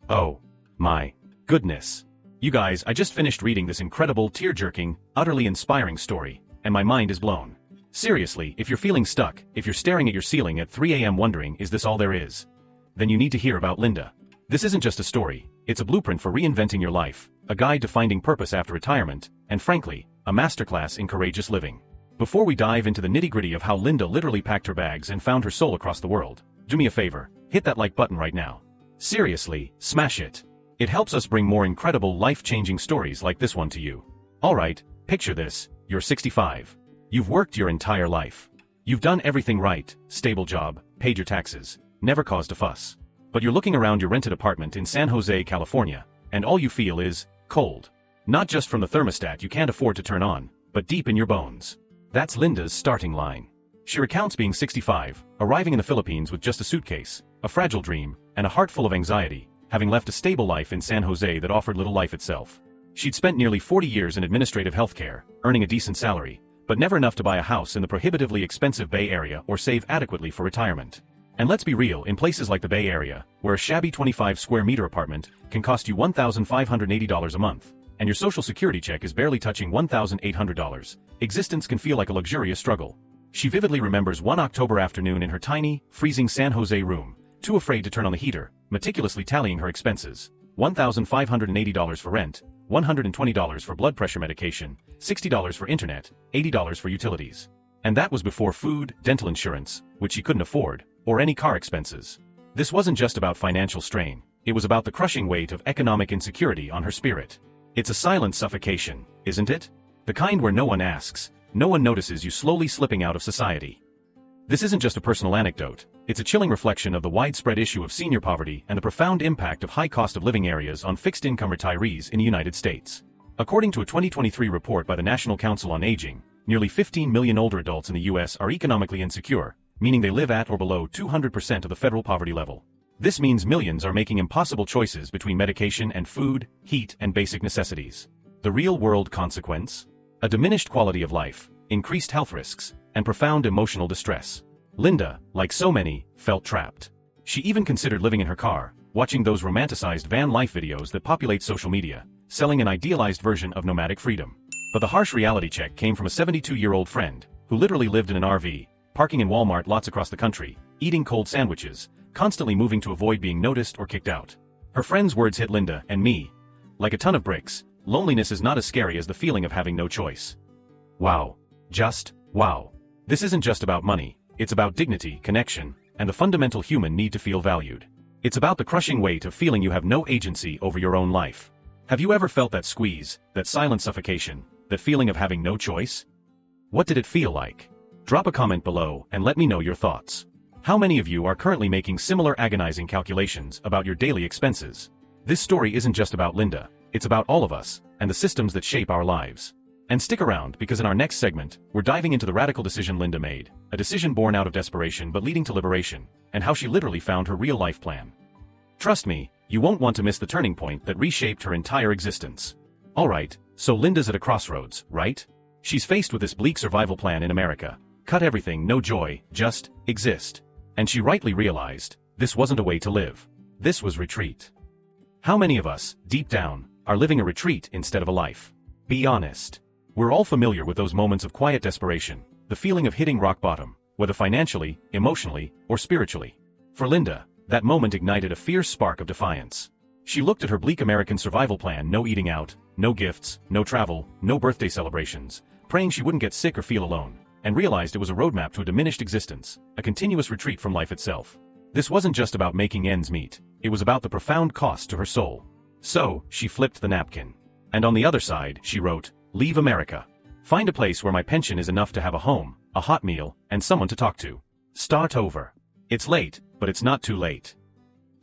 Oh my goodness. You guys, I just finished reading this incredible, tear-jerking, utterly inspiring story, and my mind is blown. Seriously, if you're feeling stuck, if you're staring at your ceiling at 3 a.m. wondering, is this all there is? Then you need to hear about Linda. This isn't just a story, it's a blueprint for reinventing your life, a guide to finding purpose after retirement, and frankly, a masterclass in courageous living. Before we dive into the nitty-gritty of how Linda literally packed her bags and found her soul across the world, do me a favor, hit that like button right now. Seriously, smash it. It helps us bring more incredible life-changing stories like this one to you. Alright, picture this, you're 65. You've worked your entire life. You've done everything right, stable job, paid your taxes, never caused a fuss. But you're looking around your rented apartment in San Jose, California, and all you feel is cold. Not just from the thermostat you can't afford to turn on, but deep in your bones. That's Linda's starting line. She recounts being 65, arriving in the Philippines with just a suitcase, a fragile dream, and a heart full of anxiety, having left a stable life in San Jose that offered little life itself. She'd spent nearly 40 years in administrative healthcare, earning a decent salary, but never enough to buy a house in the prohibitively expensive Bay Area or save adequately for retirement. And let's be real, in places like the Bay Area, where a shabby 25 square meter apartment can cost you $1,580 a month, and your social security check is barely touching $1,800, existence can feel like a luxurious struggle. She vividly remembers one October afternoon in her tiny, freezing San Jose room, too afraid to turn on the heater, meticulously tallying her expenses. $1,580 for rent, $120 for blood pressure medication, $60 for internet, $80 for utilities. And that was before food, dental insurance, which she couldn't afford, or any car expenses. This wasn't just about financial strain, it was about the crushing weight of economic insecurity on her spirit. It's a silent suffocation, isn't it? The kind where no one asks, no one notices you slowly slipping out of society. This isn't just a personal anecdote, it's a chilling reflection of the widespread issue of senior poverty and the profound impact of high cost of living areas on fixed-income retirees in the United States. According to a 2023 report by the National Council on Aging, nearly 15 million older adults in the U.S. are economically insecure, meaning they live at or below 200% of the federal poverty level. This means millions are making impossible choices between medication and food, heat, and basic necessities. The real-world consequence? A diminished quality of life, increased health risks, and profound emotional distress. Linda, like so many, felt trapped. She even considered living in her car, watching those romanticized van life videos that populate social media, selling an idealized version of nomadic freedom. But the harsh reality check came from a 72-year-old friend, who literally lived in an RV, parking in Walmart lots across the country, eating cold sandwiches, constantly moving to avoid being noticed or kicked out. Her friend's words hit Linda and me like a ton of bricks. Loneliness is not as scary as the feeling of having no choice. Wow. Just, wow. This isn't just about money, it's about dignity, connection, and the fundamental human need to feel valued. It's about the crushing weight of feeling you have no agency over your own life. Have you ever felt that squeeze, that silent suffocation, that feeling of having no choice? What did it feel like? Drop a comment below and let me know your thoughts. How many of you are currently making similar agonizing calculations about your daily expenses? This story isn't just about Linda, it's about all of us, and the systems that shape our lives. And stick around, because in our next segment, we're diving into the radical decision Linda made, a decision born out of desperation but leading to liberation, and how she literally found her real-life plan. Trust me, you won't want to miss the turning point that reshaped her entire existence. Alright, so Linda's at a crossroads, right? She's faced with this bleak survival plan in America. Cut everything, no joy, just exist. And she rightly realized, this wasn't a way to live. This was retreat. How many of us, deep down, are living a retreat instead of a life? Be honest. We're all familiar with those moments of quiet desperation, the feeling of hitting rock bottom, whether financially, emotionally, or spiritually. For Linda, that moment ignited a fierce spark of defiance. She looked at her bleak American survival plan: no eating out, no gifts, no travel, no birthday celebrations, praying she wouldn't get sick or feel alone, and realized it was a roadmap to a diminished existence, a continuous retreat from life itself. This wasn't just about making ends meet, it was about the profound cost to her soul. So, she flipped the napkin. And on the other side, she wrote, "Leave America. Find a place where my pension is enough to have a home, a hot meal, and someone to talk to. Start over. It's late, but it's not too late."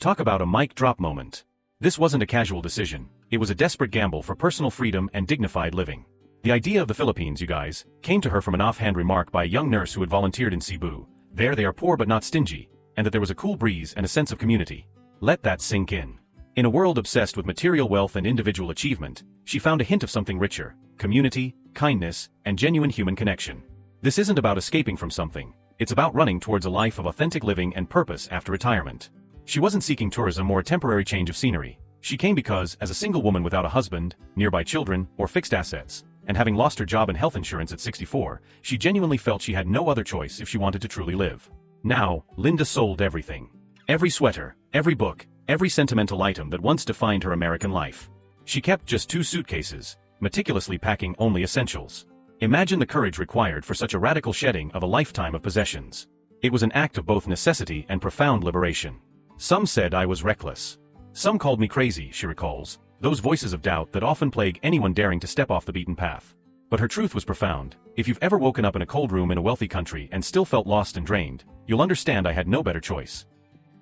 Talk about a mic drop moment. This wasn't a casual decision, it was a desperate gamble for personal freedom and dignified living. The idea of the Philippines, you guys, came to her from an offhand remark by a young nurse who had volunteered in Cebu. There they are poor but not stingy, and that there was a cool breeze and a sense of community. Let that sink in. In a world obsessed with material wealth and individual achievement, she found a hint of something richer: community, kindness, and genuine human connection. This isn't about escaping from something, it's about running towards a life of authentic living and purpose after retirement. She wasn't seeking tourism or a temporary change of scenery. She came because, as a single woman without a husband, nearby children, or fixed assets, and having lost her job and health insurance at 64, she genuinely felt she had no other choice if she wanted to truly live. Now, Linda sold everything. Every sweater, every book, every sentimental item that once defined her American life. She kept just 2 suitcases, meticulously packing only essentials. Imagine the courage required for such a radical shedding of a lifetime of possessions. It was an act of both necessity and profound liberation. Some said I was reckless. Some called me crazy, she recalls, those voices of doubt that often plague anyone daring to step off the beaten path. But her truth was profound. If you've ever woken up in a cold room in a wealthy country and still felt lost and drained, you'll understand I had no better choice.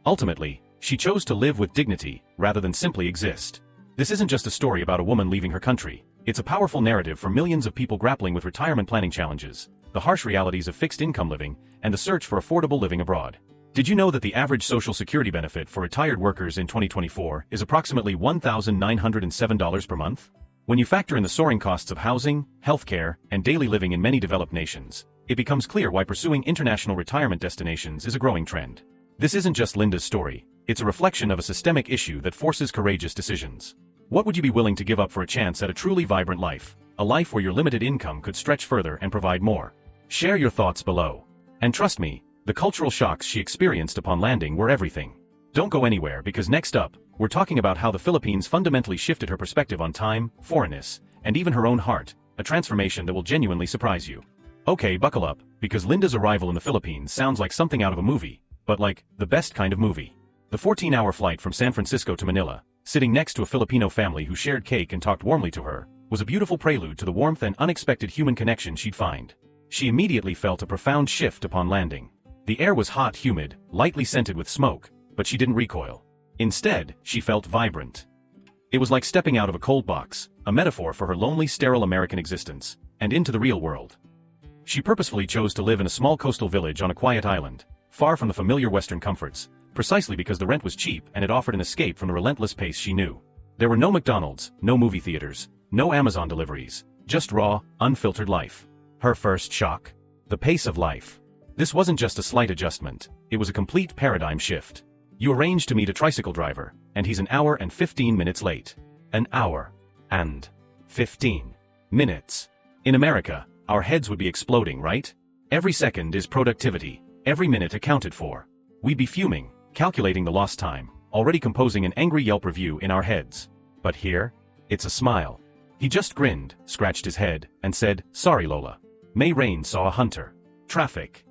Ultimately, she chose to live with dignity, rather than simply exist. This isn't just a story about a woman leaving her country. It's a powerful narrative for millions of people grappling with retirement planning challenges, the harsh realities of fixed income living, and the search for affordable living abroad. Did you know that the average Social Security benefit for retired workers in 2024 is approximately $1,907 per month? When you factor in the soaring costs of housing, healthcare, and daily living in many developed nations, it becomes clear why pursuing international retirement destinations is a growing trend. This isn't just Linda's story. It's a reflection of a systemic issue that forces courageous decisions. What would you be willing to give up for a chance at a truly vibrant life? A life where your limited income could stretch further and provide more? Share your thoughts below. And trust me, the cultural shocks she experienced upon landing were everything. Don't go anywhere because next up, we're talking about how the Philippines fundamentally shifted her perspective on time, foreignness, and even her own heart, a transformation that will genuinely surprise you. Okay, buckle up, because Linda's arrival in the Philippines sounds like something out of a movie, but like, the best kind of movie. The 14-hour flight from San Francisco to Manila, sitting next to a Filipino family who shared cake and talked warmly to her, was a beautiful prelude to the warmth and unexpected human connection she'd find. She immediately felt a profound shift upon landing. The air was hot, humid, lightly scented with smoke, but she didn't recoil. Instead, she felt vibrant. It was like stepping out of a cold box, a metaphor for her lonely, sterile American existence, and into the real world. She purposefully chose to live in a small coastal village on a quiet island, far from the familiar Western comforts, precisely because the rent was cheap and it offered an escape from the relentless pace she knew. There were no McDonald's, no movie theaters, no Amazon deliveries, just raw, unfiltered life. Her first shock? The pace of life. This wasn't just a slight adjustment, it was a complete paradigm shift. You arranged to meet a tricycle driver, and he's an hour and 15 minutes late. An hour and 15 minutes. In America, our heads would be exploding, right? Every second is productivity, every minute accounted for. We'd be fuming, calculating the lost time, already composing an angry Yelp review in our heads. But here, it's a smile. He just grinned, scratched his head, and said, "Sorry, Lola. May Rain saw a hunter. Traffic."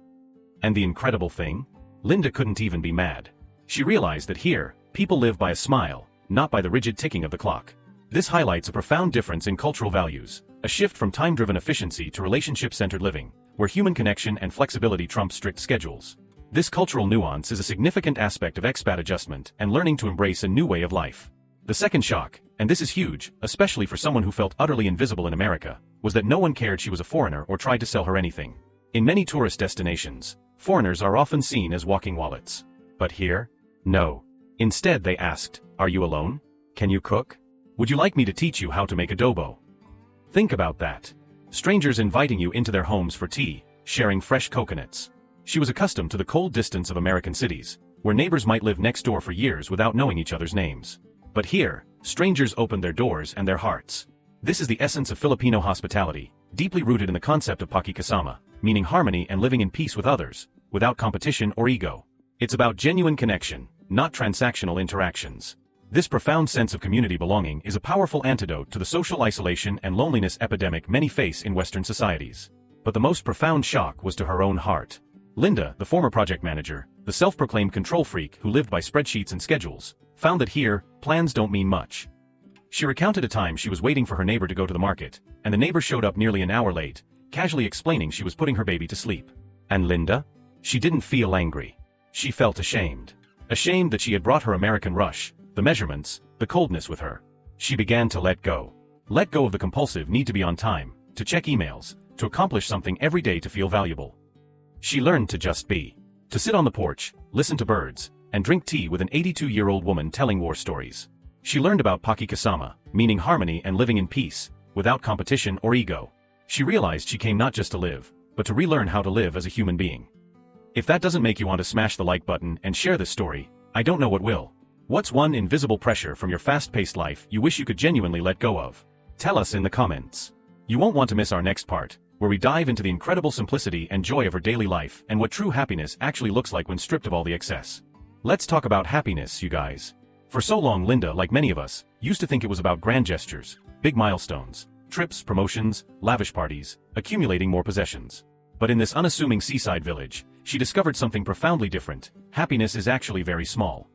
And the incredible thing? Linda couldn't even be mad. She realized that here, people live by a smile, not by the rigid ticking of the clock. This highlights a profound difference in cultural values, a shift from time-driven efficiency to relationship-centered living, where human connection and flexibility trump strict schedules. This cultural nuance is a significant aspect of expat adjustment and learning to embrace a new way of life. The second shock, and this is huge, especially for someone who felt utterly invisible in America, was that no one cared she was a foreigner or tried to sell her anything. In many tourist destinations, foreigners are often seen as walking wallets. But here? No. Instead they asked, "Are you alone? Can you cook? Would you like me to teach you how to make adobo?" Think about that. Strangers inviting you into their homes for tea, sharing fresh coconuts. She was accustomed to the cold distance of American cities, where neighbors might live next door for years without knowing each other's names. But here, strangers opened their doors and their hearts. This is the essence of Filipino hospitality, deeply rooted in the concept of pakikasama, meaning harmony and living in peace with others, without competition or ego. It's about genuine connection, not transactional interactions. This profound sense of community belonging is a powerful antidote to the social isolation and loneliness epidemic many face in Western societies. But the most profound shock was to her own heart. Linda, the former project manager, the self-proclaimed control freak who lived by spreadsheets and schedules, found that here, plans don't mean much. She recounted a time she was waiting for her neighbor to go to the market, and the neighbor showed up nearly an hour late, casually explaining she was putting her baby to sleep. And Linda? She didn't feel angry. She felt ashamed. Ashamed that she had brought her American rush, the measurements, the coldness with her. She began to let go. Let go of the compulsive need to be on time, to check emails, to accomplish something every day to feel valuable. She learned to just be. To sit on the porch, listen to birds, and drink tea with an 82-year-old woman telling war stories. She learned about pakikasama, meaning harmony and living in peace, without competition or ego. She realized she came not just to live, but to relearn how to live as a human being. If that doesn't make you want to smash the like button and share this story, I don't know what will. What's one invisible pressure from your fast-paced life you wish you could genuinely let go of? Tell us in the comments. You won't want to miss our next part, where we dive into the incredible simplicity and joy of her daily life and what true happiness actually looks like when stripped of all the excess. Let's talk about happiness, you guys. For so long, Linda, like many of us, used to think it was about grand gestures, big milestones, trips, promotions, lavish parties, accumulating more possessions. But in this unassuming seaside village, she discovered something profoundly different. Happiness is actually very small.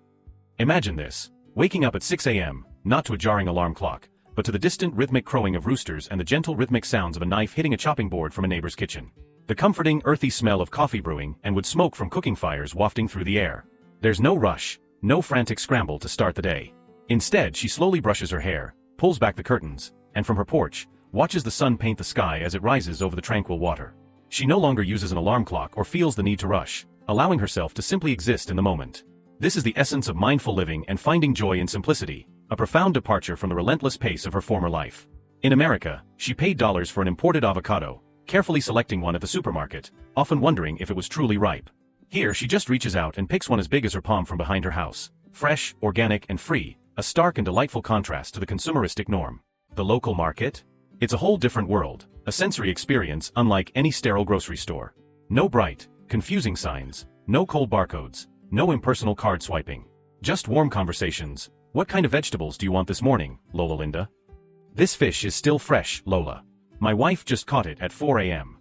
Imagine this: waking up at 6 a.m., not to a jarring alarm clock, but to the distant rhythmic crowing of roosters and the gentle rhythmic sounds of a knife hitting a chopping board from a neighbor's kitchen. The comforting, earthy smell of coffee brewing and wood smoke from cooking fires wafting through the air. There's no rush, no frantic scramble to start the day. Instead, she slowly brushes her hair, pulls back the curtains, and from her porch, watches the sun paint the sky as it rises over the tranquil water. She no longer uses an alarm clock or feels the need to rush, allowing herself to simply exist in the moment. This is the essence of mindful living and finding joy in simplicity, a profound departure from the relentless pace of her former life. In America, she paid dollars for an imported avocado, carefully selecting one at the supermarket, often wondering if it was truly ripe. Here she just reaches out and picks one as big as her palm from behind her house. Fresh, organic, and free, a stark and delightful contrast to the consumeristic norm. The local market? It's a whole different world, a sensory experience unlike any sterile grocery store. No bright, confusing signs, no cold barcodes, no impersonal card swiping. Just warm conversations. What kind of vegetables do you want this morning, Lola Linda? This fish is still fresh, Lola. My wife just caught it at 4 a.m.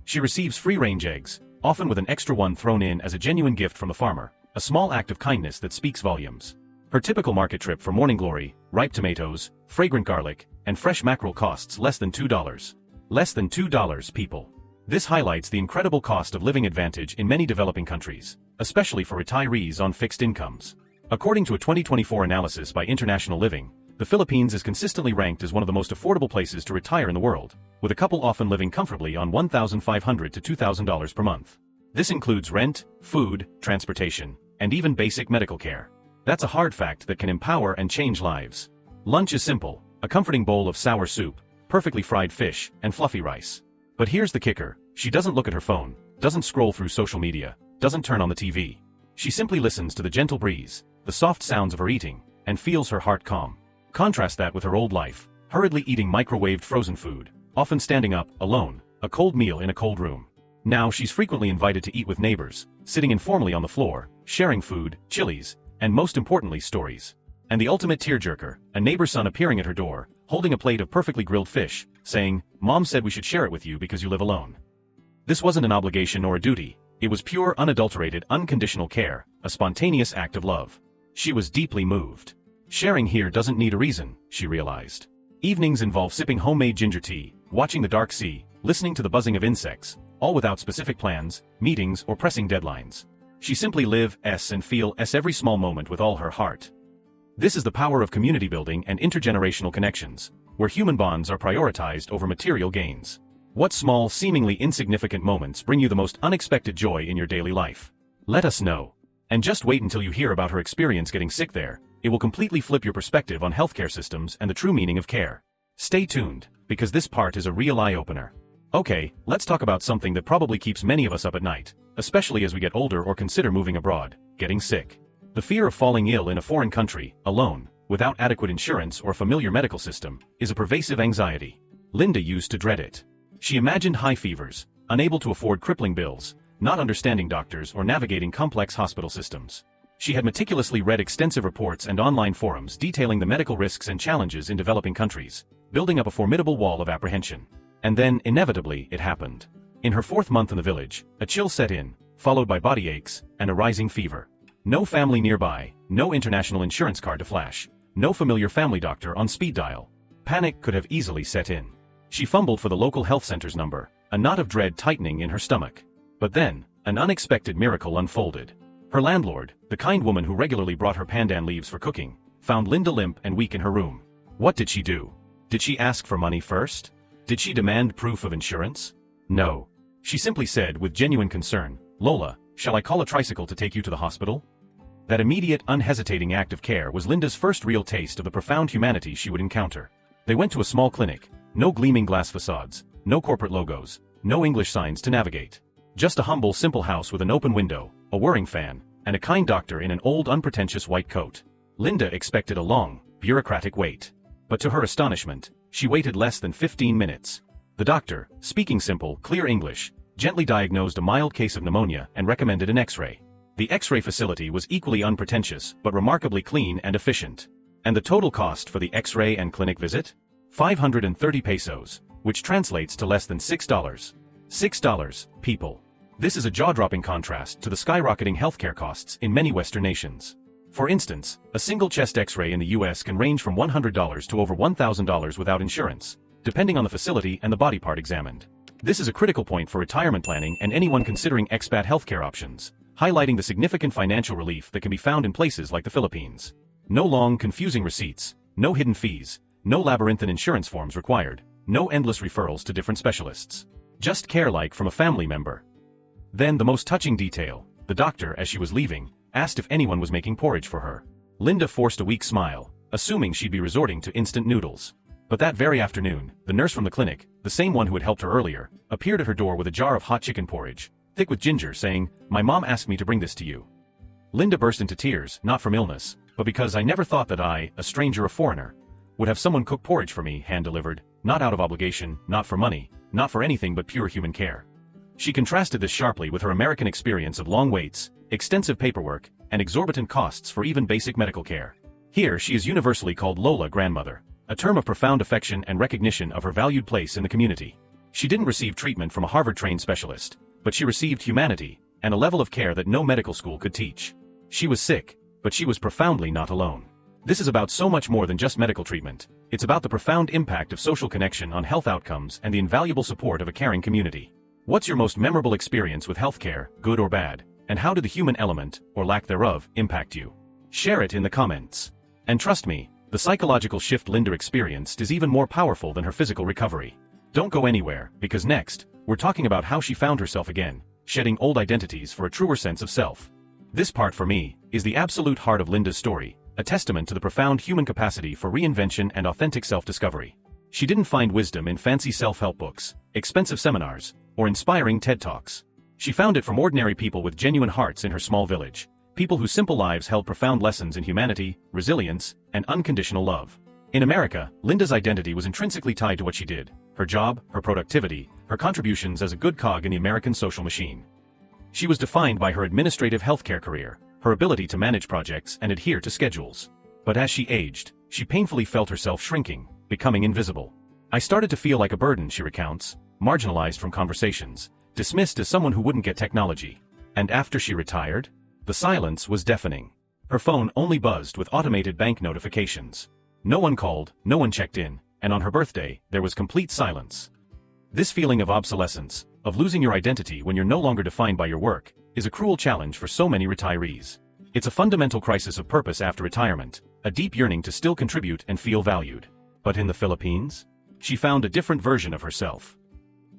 She receives free-range eggs, often with an extra one thrown in as a genuine gift from the farmer, a small act of kindness that speaks volumes. Her typical market trip for morning glory, ripe tomatoes, fragrant garlic, and fresh mackerel costs less than $2. Less than $2, people. This highlights the incredible cost of living advantage in many developing countries, especially for retirees on fixed incomes. According to a 2024 analysis by International Living, the Philippines is consistently ranked as one of the most affordable places to retire in the world, with a couple often living comfortably on $1,500 to $2,000 per month. This includes rent, food, transportation, and even basic medical care. That's a hard fact that can empower and change lives. Lunch is simple: a comforting bowl of sour soup, perfectly fried fish, and fluffy rice. But here's the kicker: she doesn't look at her phone, doesn't scroll through social media, doesn't turn on the TV. She simply listens to the gentle breeze, the soft sounds of her eating, and feels her heart calm. Contrast that with her old life, hurriedly eating microwaved frozen food, often standing up, alone, a cold meal in a cold room. Now she's frequently invited to eat with neighbors, sitting informally on the floor, sharing food, chilies, and most importantly, stories. And the ultimate tearjerker, a neighbor's son appearing at her door, holding a plate of perfectly grilled fish, saying, "Mom said we should share it with you because you live alone." This wasn't an obligation or a duty. It was pure, unadulterated, unconditional care, a spontaneous act of love. She was deeply moved. Sharing here doesn't need a reason, she realized. Evenings involve sipping homemade ginger tea, watching the dark sea, listening to the buzzing of insects, all without specific plans, meetings, or pressing deadlines. She simply lives and feels every small moment with all her heart. This is the power of community building and intergenerational connections, where human bonds are prioritized over material gains. What small, seemingly insignificant moments bring you the most unexpected joy in your daily life? Let us know. And just wait until you hear about her experience getting sick there. It will completely flip your perspective on healthcare systems and the true meaning of care. Stay tuned, because this part is a real eye-opener. Okay, let's talk about something that probably keeps many of us up at night, especially as we get older or consider moving abroad: getting sick. The fear of falling ill in a foreign country, alone, without adequate insurance or familiar medical system, is a pervasive anxiety. Linda used to dread it. She imagined high fevers, unable to afford crippling bills, not understanding doctors or navigating complex hospital systems. She had meticulously read extensive reports and online forums detailing the medical risks and challenges in developing countries, building up a formidable wall of apprehension. And then, inevitably, it happened. In her 4th month in the village, a chill set in, followed by body aches and a rising fever. No family nearby, no international insurance card to flash, no familiar family doctor on speed dial. Panic could have easily set in. She fumbled for the local health center's number, a knot of dread tightening in her stomach. But then, an unexpected miracle unfolded. Her landlord, the kind woman who regularly brought her pandan leaves for cooking, found Linda limp and weak in her room. What did she do? Did she ask for money first? Did she demand proof of insurance? No. She simply said with genuine concern, "Lola, shall I call a tricycle to take you to the hospital?" That immediate, unhesitating act of care was Linda's first real taste of the profound humanity she would encounter. They went to a small clinic, no gleaming glass facades, no corporate logos, no English signs to navigate. Just a humble, simple house with an open window, a whirring fan, and a kind doctor in an old unpretentious white coat. Linda expected a long, bureaucratic wait. But to her astonishment, she waited less than 15 minutes. The doctor, speaking simple, clear English, gently diagnosed a mild case of pneumonia and recommended an X-ray. The X-ray facility was equally unpretentious but remarkably clean and efficient. And the total cost for the X-ray and clinic visit? 530 pesos, which translates to less than $6. $6, people. This is a jaw-dropping contrast to the skyrocketing healthcare costs in many Western nations. For instance, a single chest X-ray in the US can range from $100 to over $1,000 without insurance, depending on the facility and the body part examined. This is a critical point for retirement planning and anyone considering expat healthcare options, highlighting the significant financial relief that can be found in places like the Philippines. No long, confusing receipts, no hidden fees, no labyrinthine insurance forms required, no endless referrals to different specialists. Just care like from a family member. Then the most touching detail, the doctor, as she was leaving, asked if anyone was making porridge for her. Linda forced a weak smile, assuming she'd be resorting to instant noodles. But that very afternoon, the nurse from the clinic, the same one who had helped her earlier, appeared at her door with a jar of hot chicken porridge, thick with ginger, saying, "My mom asked me to bring this to you." Linda burst into tears, not from illness, but because I never thought that I, a stranger, a foreigner, would have someone cook porridge for me, hand-delivered, not out of obligation, not for money, not for anything but pure human care. She contrasted this sharply with her American experience of long waits, extensive paperwork, and exorbitant costs for even basic medical care. Here she is universally called Lola, grandmother, a term of profound affection and recognition of her valued place in the community. She didn't receive treatment from a Harvard-trained specialist, but she received humanity, and a level of care that no medical school could teach. She was sick, but she was profoundly not alone. This is about so much more than just medical treatment. It's about the profound impact of social connection on health outcomes and the invaluable support of a caring community. What's your most memorable experience with healthcare, good or bad? And how did the human element, or lack thereof, impact you? Share it in the comments. And trust me, the psychological shift Linda experienced is even more powerful than her physical recovery. Don't go anywhere, because next, we're talking about how she found herself again, shedding old identities for a truer sense of self. This part, for me, is the absolute heart of Linda's story, a testament to the profound human capacity for reinvention and authentic self-discovery. She didn't find wisdom in fancy self-help books, expensive seminars, or inspiring TED Talks. She found it from ordinary people with genuine hearts in her small village, people whose simple lives held profound lessons in humanity, resilience, and unconditional love. In America, Linda's identity was intrinsically tied to what she did, her job, her productivity, her contributions as a good cog in the American social machine. She was defined by her administrative healthcare career, her ability to manage projects and adhere to schedules. But as she aged, she painfully felt herself shrinking, becoming invisible. "I started to feel like a burden," she recounts, marginalized from conversations, dismissed as someone who wouldn't get technology. And after she retired? The silence was deafening. Her phone only buzzed with automated bank notifications. No one called, no one checked in, and on her birthday, there was complete silence. This feeling of obsolescence, of losing your identity when you're no longer defined by your work, is a cruel challenge for so many retirees. It's a fundamental crisis of purpose after retirement, a deep yearning to still contribute and feel valued. But in the Philippines? She found a different version of herself.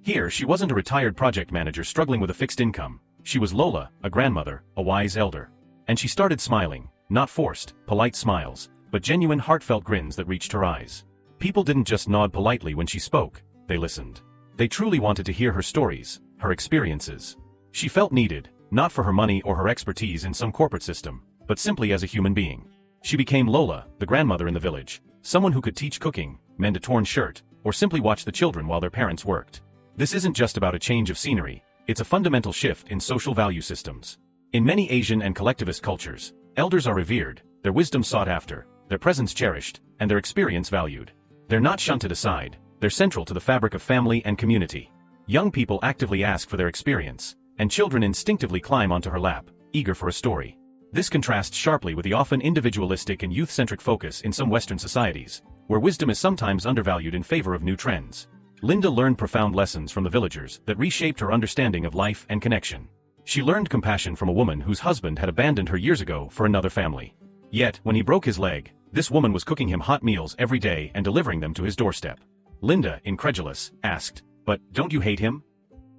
Here, she wasn't a retired project manager struggling with a fixed income. She was Lola, a grandmother, a wise elder. And she started smiling, not forced, polite smiles, but genuine heartfelt grins that reached her eyes. People didn't just nod politely when she spoke, they listened. They truly wanted to hear her stories, her experiences. She felt needed, not for her money or her expertise in some corporate system, but simply as a human being. She became Lola, the grandmother in the village, someone who could teach cooking, mend a torn shirt, or simply watch the children while their parents worked. This isn't just about a change of scenery, it's a fundamental shift in social value systems. In many Asian and collectivist cultures, elders are revered, their wisdom sought after, their presence cherished, and their experience valued. They're not shunted aside, they're central to the fabric of family and community. Young people actively ask for their experience, and children instinctively climb onto her lap, eager for a story. This contrasts sharply with the often individualistic and youth-centric focus in some Western societies, where wisdom is sometimes undervalued in favor of new trends. Linda learned profound lessons from the villagers that reshaped her understanding of life and connection. She learned compassion from a woman whose husband had abandoned her years ago for another family. Yet, when he broke his leg, this woman was cooking him hot meals every day and delivering them to his doorstep. Linda, incredulous, asked, "But don't you hate him?"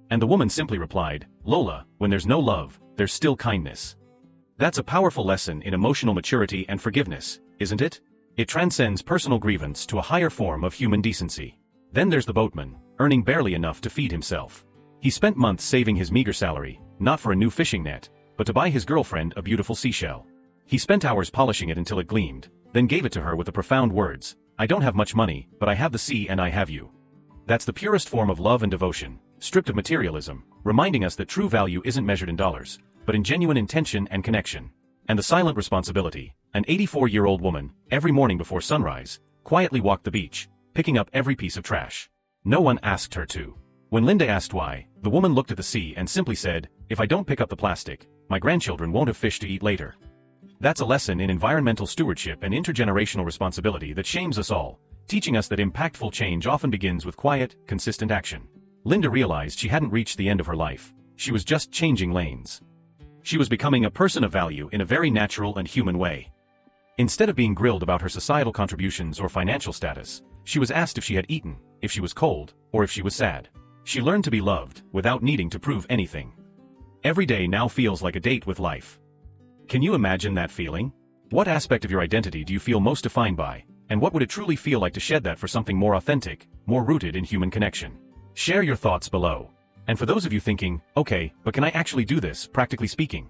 And the woman simply replied, "Lola, when there's no love, there's still kindness." That's a powerful lesson in emotional maturity and forgiveness, isn't it? It transcends personal grievance to a higher form of human decency. Then there's the boatman, earning barely enough to feed himself. He spent months saving his meager salary, not for a new fishing net, but to buy his girlfriend a beautiful seashell. He spent hours polishing it until it gleamed, then gave it to her with the profound words, "I don't have much money, but I have the sea and I have you." That's the purest form of love and devotion, stripped of materialism, reminding us that true value isn't measured in dollars, but in genuine intention and connection. And the silent responsibility, an 84-year-old woman, every morning before sunrise, quietly walked the beach, picking up every piece of trash. No one asked her to. When Linda asked why, the woman looked at the sea and simply said, "If I don't pick up the plastic, my grandchildren won't have fish to eat later." That's a lesson in environmental stewardship and intergenerational responsibility that shames us all, teaching us that impactful change often begins with quiet, consistent action. Linda realized she hadn't reached the end of her life. She was just changing lanes. She was becoming a person of value in a very natural and human way. Instead of being grilled about her societal contributions or financial status, she was asked if she had eaten, if she was cold, or if she was sad. She learned to be loved, without needing to prove anything. Every day now feels like a date with life. Can you imagine that feeling? What aspect of your identity do you feel most defined by, and what would it truly feel like to shed that for something more authentic, more rooted in human connection? Share your thoughts below. And for those of you thinking, okay, but can I actually do this, practically speaking?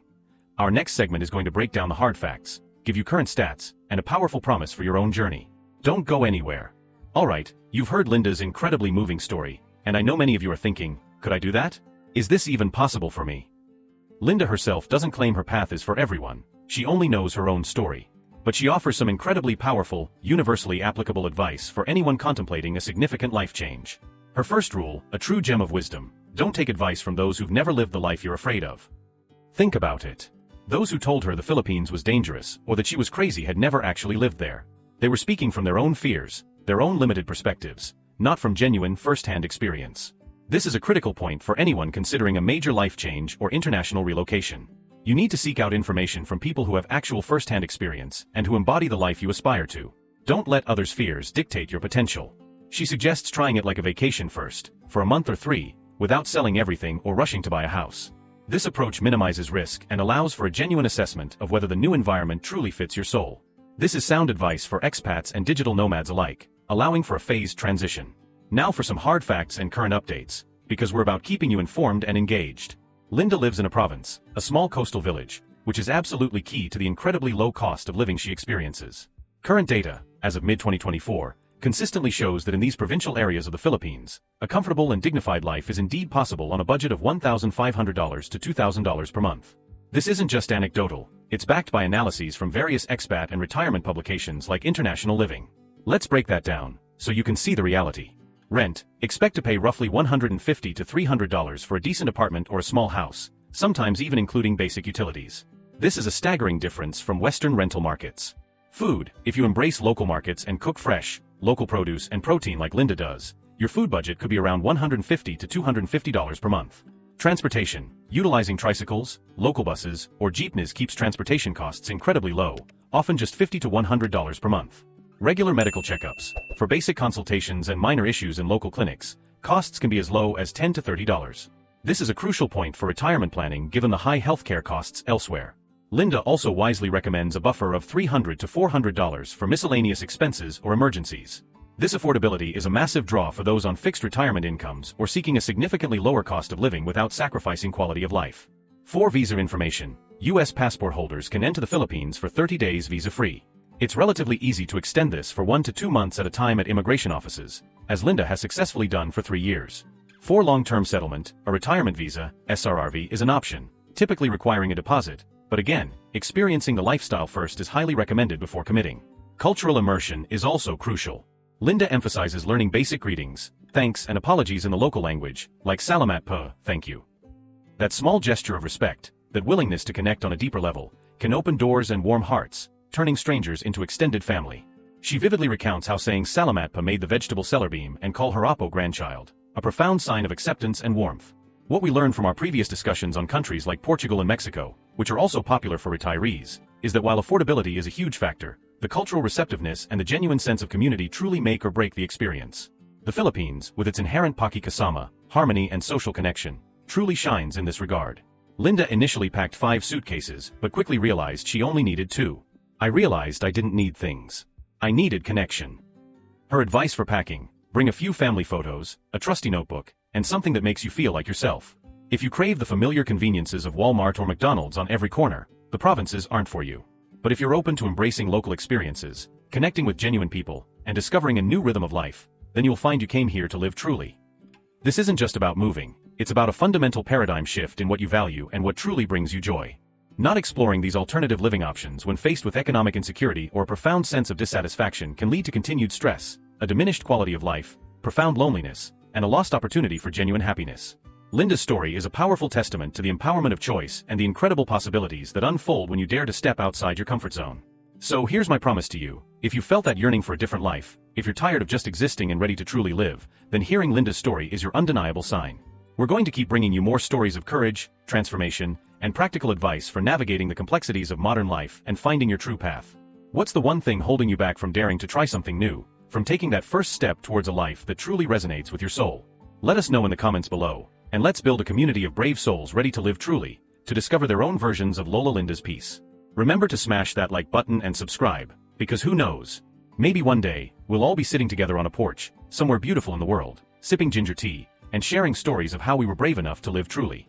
Our next segment is going to break down the hard facts, give you current stats, and a powerful promise for your own journey. Don't go anywhere. Alright, you've heard Linda's incredibly moving story, and I know many of you are thinking, could I do that? Is this even possible for me? Linda herself doesn't claim her path is for everyone, she only knows her own story. But she offers some incredibly powerful, universally applicable advice for anyone contemplating a significant life change. Her first rule, a true gem of wisdom: don't take advice from those who've never lived the life you're afraid of. Think about it. Those who told her the Philippines was dangerous, or that she was crazy, had never actually lived there. They were speaking from their own fears, their own limited perspectives, not from genuine first-hand experience. This is a critical point for anyone considering a major life change or international relocation. You need to seek out information from people who have actual first-hand experience and who embody the life you aspire to. Don't let others' fears dictate your potential. She suggests trying it like a vacation first, for a month or 3, without selling everything or rushing to buy a house. This approach minimizes risk and allows for a genuine assessment of whether the new environment truly fits your soul. This is sound advice for expats and digital nomads alike, allowing for a phased transition. Now for some hard facts and current updates, because we're about keeping you informed and engaged. Linda lives in a province, a small coastal village, which is absolutely key to the incredibly low cost of living she experiences. Current data, as of mid-2024, consistently shows that in these provincial areas of the Philippines, a comfortable and dignified life is indeed possible on a budget of $1,500 to $2,000 per month. This isn't just anecdotal, it's backed by analyses from various expat and retirement publications like International Living. Let's break that down, so you can see the reality. Rent: expect to pay roughly $150 to $300 for a decent apartment or a small house, sometimes even including basic utilities. This is a staggering difference from Western rental markets. Food: if you embrace local markets and cook fresh, local produce and protein like Linda does, your food budget could be around $150 to $250 per month. Transportation: utilizing tricycles, local buses, or jeepneys keeps transportation costs incredibly low, often just $50 to $100 per month. Regular medical checkups: for basic consultations and minor issues in local clinics, costs can be as low as $10 to $30. This is a crucial point for retirement planning given the high healthcare costs elsewhere. Linda also wisely recommends a buffer of $300 to $400 for miscellaneous expenses or emergencies. This affordability is a massive draw for those on fixed retirement incomes or seeking a significantly lower cost of living without sacrificing quality of life. For visa information: U.S. passport holders can enter the Philippines for 30 days visa-free. It's relatively easy to extend this for 1 to 2 months at a time at immigration offices, as Linda has successfully done for 3 years. For long-term settlement, a retirement visa, SRRV, is an option, typically requiring a deposit, but again, experiencing the lifestyle first is highly recommended before committing. Cultural immersion is also crucial. Linda emphasizes learning basic greetings, thanks and apologies in the local language, like salamat po, thank you. That small gesture of respect, that willingness to connect on a deeper level, can open doors and warm hearts, turning strangers into extended family. She vividly recounts how saying salamat po made the vegetable seller beam and call her apo grandchild, a profound sign of acceptance and warmth. What we learned from our previous discussions on countries like Portugal and Mexico, which are also popular for retirees, is that while affordability is a huge factor, the cultural receptiveness and the genuine sense of community truly make or break the experience. The Philippines, with its inherent pakikasama, harmony and social connection, truly shines in this regard. Linda initially packed 5 suitcases, but quickly realized she only needed 2. I realized I didn't need things. I needed connection. Her advice for packing: bring a few family photos, a trusty notebook, and something that makes you feel like yourself. If you crave the familiar conveniences of Walmart or McDonald's on every corner, the provinces aren't for you. But if you're open to embracing local experiences, connecting with genuine people, and discovering a new rhythm of life, then you'll find you came here to live truly. This isn't just about moving, it's about a fundamental paradigm shift in what you value and what truly brings you joy. Not exploring these alternative living options when faced with economic insecurity or a profound sense of dissatisfaction can lead to continued stress, a diminished quality of life, profound loneliness, and a lost opportunity for genuine happiness. Linda's story is a powerful testament to the empowerment of choice and the incredible possibilities that unfold when you dare to step outside your comfort zone. So here's my promise to you: if you felt that yearning for a different life, if you're tired of just existing and ready to truly live, then hearing Linda's story is your undeniable sign. We're going to keep bringing you more stories of courage, transformation, and practical advice for navigating the complexities of modern life and finding your true path. What's the one thing holding you back from daring to try something new, from taking that first step towards a life that truly resonates with your soul? Let us know in the comments below, and let's build a community of brave souls ready to live truly, to discover their own versions of Lola Linda's peace. Remember to smash that like button and subscribe, because who knows? Maybe one day, we'll all be sitting together on a porch, somewhere beautiful in the world, sipping ginger tea, and sharing stories of how we were brave enough to live truly.